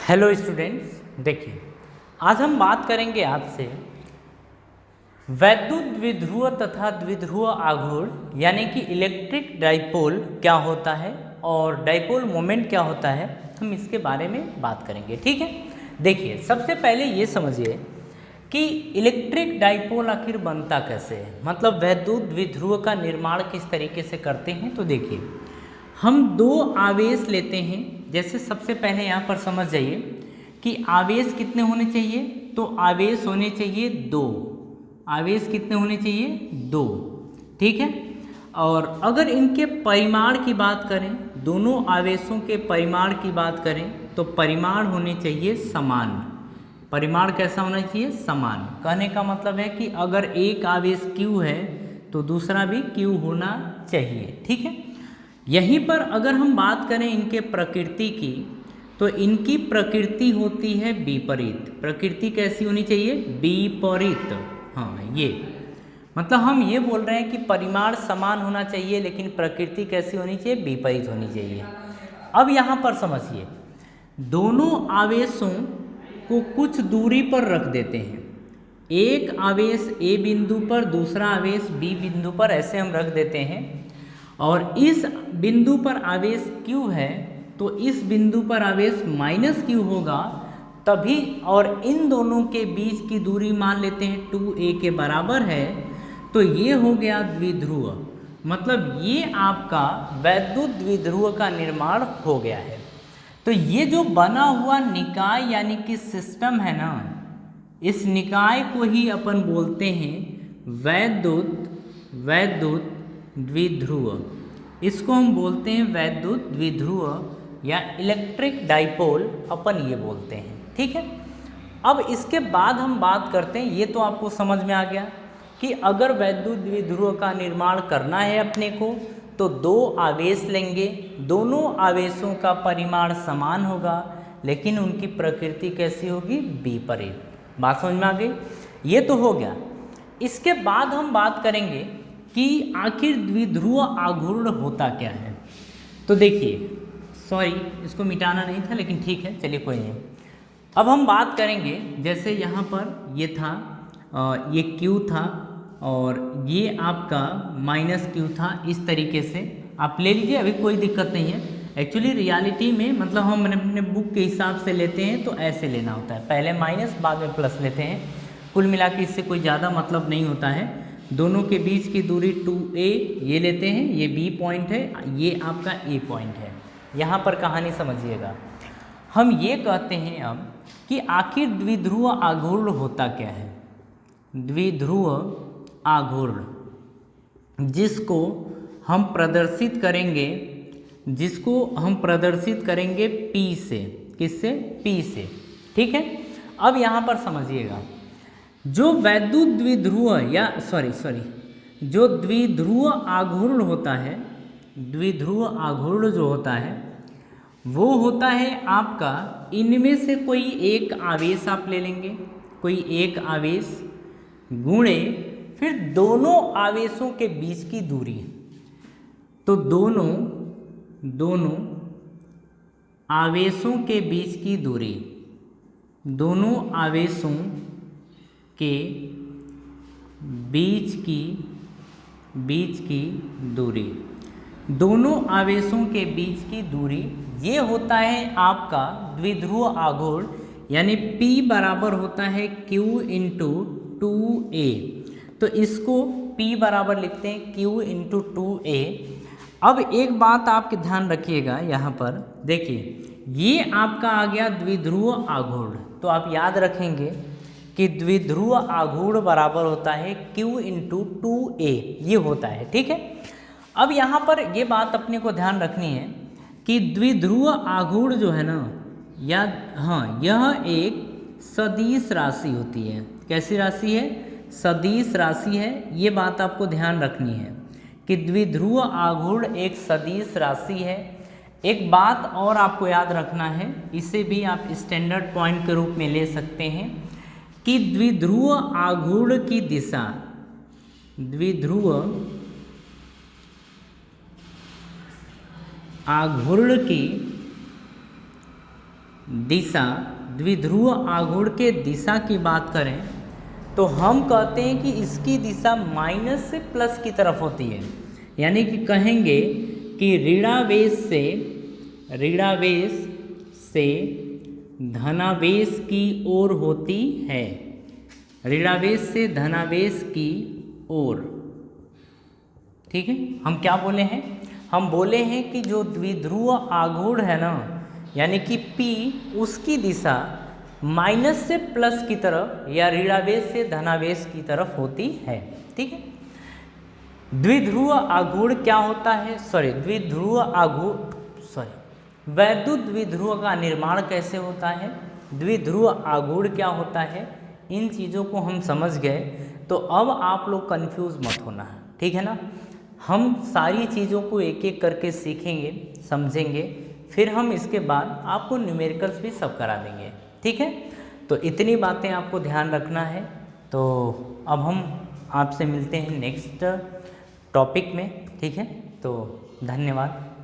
Hello students, देखिए आज हम बात करेंगे आपसे वैद्युत द्विध्रुव तथा द्विध्रुव आघूर्ण यानी कि इलेक्ट्रिक डाइपोल क्या होता है और डाइपोल मोमेंट क्या होता है, हम इसके बारे में बात करेंगे। ठीक है, देखिए सबसे पहले ये समझिए कि इलेक्ट्रिक डाइपोल आखिर बनता कैसे है, मतलब वैद्युत द्विध्रुव का निर्माण किस तरीके से करते हैं। तो देखिए हम दो आवेश लेते हैं। जैसे सबसे पहले यहाँ पर समझ जाइए कि आवेश कितने होने चाहिए, तो आवेश होने चाहिए दो। आवेश कितने होने चाहिए? दो। ठीक है, और अगर इनके परिमाण की बात करें, दोनों आवेशों के परिमाण की बात करें तो परिमाण होने चाहिए समान। परिमाण कैसा होना चाहिए? समान। कहने का मतलब है कि अगर एक आवेश Q है तो दूसरा भी Q होना चाहिए। ठीक है, यहीं पर अगर हम बात करें इनके प्रकृति की, तो इनकी प्रकृति होती है विपरीत। प्रकृति कैसी होनी चाहिए? विपरीत। हाँ, ये मतलब हम ये बोल रहे हैं कि परिमाण समान होना चाहिए लेकिन प्रकृति कैसी होनी चाहिए? विपरीत होनी चाहिए। अब यहाँ पर समझिए, दोनों आवेशों को कुछ दूरी पर रख देते हैं। एक आवेश A बिंदु पर, दूसरा आवेश B बिंदु पर, ऐसे हम रख देते हैं। और इस बिंदु पर आवेश Q है तो इस बिंदु पर आवेश -Q होगा तभी, और इन दोनों के बीच की दूरी मान लेते हैं 2a के बराबर है, तो ये हो गया द्विध्रुव। मतलब ये आपका वैद्युत द्विध्रुव का निर्माण हो गया है। तो ये जो बना हुआ निकाय यानी कि सिस्टम है ना, इस निकाय को ही अपन बोलते हैं वैद्युत द्विध्रुव। इसको हम बोलते हैं वैद्युत द्विध्रुव या इलेक्ट्रिक डाइपोल, अपन ये बोलते हैं। ठीक है, अब इसके बाद हम बात करते हैं, ये तो आपको समझ में आ गया कि अगर वैद्युत द्विध्रुव का निर्माण करना है अपने को तो दो आवेश लेंगे, दोनों आवेशों का परिमाण समान होगा लेकिन उनकी प्रकृति कैसी होगी? विपरीत। बात समझ में आ गई? ये तो हो गया। इसके बाद हम बात करेंगे कि आखिर द्विध्रुव आघूर्ण होता क्या है। तो देखिए, सॉरी इसको मिटाना नहीं था लेकिन ठीक है, चलिए कोई नहीं। अब हम बात करेंगे, जैसे यहाँ पर ये था, ये Q था और ये आपका -Q था। इस तरीके से आप ले लीजिए, अभी कोई दिक्कत नहीं है। एक्चुअली रियलिटी में मतलब हम अपने बुक के हिसाब से लेते हैं तो ऐसे लेना होता है, पहले माइनस बाद में प्लस लेते हैं। कुल मिला के इससे कोई ज़्यादा मतलब नहीं होता है। दोनों के बीच की दूरी 2a ये लेते हैं, ये B पॉइंट है, ये आपका A पॉइंट है। यहाँ पर कहानी समझिएगा, हम ये कहते हैं अब कि आखिर द्विध्रुव आघूर्ण होता क्या है। द्विध्रुव आघूर्ण जिसको हम प्रदर्शित करेंगे P से। किससे? P से। ठीक है, अब यहाँ पर समझिएगा, जो वैद्युत द्विध्रुव या जो द्विध्रुव आघूर्ण होता है, द्विध्रुव आघूर्ण जो होता है वो होता है आपका, इनमें से कोई एक आवेश आप ले लेंगे, कोई एक आवेश गुणे फिर दोनों आवेशों के बीच की दूरी। तो दोनों आवेशों के बीच की दूरी, दोनों आवेशों के बीच की दूरी, दोनों आवेशों के बीच की दूरी, ये होता है आपका द्विध्रुव आघूर्ण। यानी P बराबर होता है Q इंटू 2a। तो इसको P बराबर लिखते हैं Q इंटू 2a। अब एक बात आपके ध्यान रखिएगा, यहाँ पर देखिए ये आपका आ गया द्विध्रुव आघूर्ण। तो आप याद रखेंगे कि द्विध्रुव आघूर्ण बराबर होता है Q इंटू 2a, ये होता है। ठीक है, अब यहाँ पर ये बात अपने को ध्यान रखनी है कि द्विध्रुव आघूर्ण जो है ना, या हाँ, यह एक सदिश राशि होती है। कैसी राशि है? सदिश राशि है। ये बात आपको ध्यान रखनी है कि द्विध्रुव आघूर्ण एक सदिश राशि है। एक बात और आपको याद रखना है, इसे भी आप स्टैंडर्ड पॉइंट के रूप में ले सकते हैं कि द्विध्रुव आघूर्ण की दिशा, द्विध्रुव आघूर्ण की दिशा, द्विध्रुव आघूर्ण के दिशा की बात करें तो हम कहते हैं कि इसकी दिशा माइनस से प्लस की तरफ होती है, यानी कि कहेंगे कि ऋणावेश से धनावेश की ओर होती है, ऋणावेश से धनावेश की ओर। ठीक है, हम क्या बोले हैं? हम बोले हैं कि जो द्विध्रुव आघूर्ण है ना, यानी कि P, उसकी दिशा माइनस से प्लस की तरफ या ऋणावेश से धनावेश की तरफ होती है। ठीक है, द्विध्रुव आघूर्ण क्या होता है? वैद्युत द्विध्रुव का निर्माण कैसे होता है, द्विध्रुव आघूर्ण क्या होता है, इन चीज़ों को हम समझ गए तो अब आप लोग कंफ्यूज मत होना है। ठीक है ना, हम सारी चीज़ों को एक एक करके सीखेंगे, समझेंगे, फिर हम इसके बाद आपको न्यूमेरिकल्स भी सब करा देंगे। ठीक है, तो इतनी बातें आपको ध्यान रखना है। तो अब हम आपसे मिलते हैं नेक्स्ट टॉपिक में। ठीक है, तो धन्यवाद।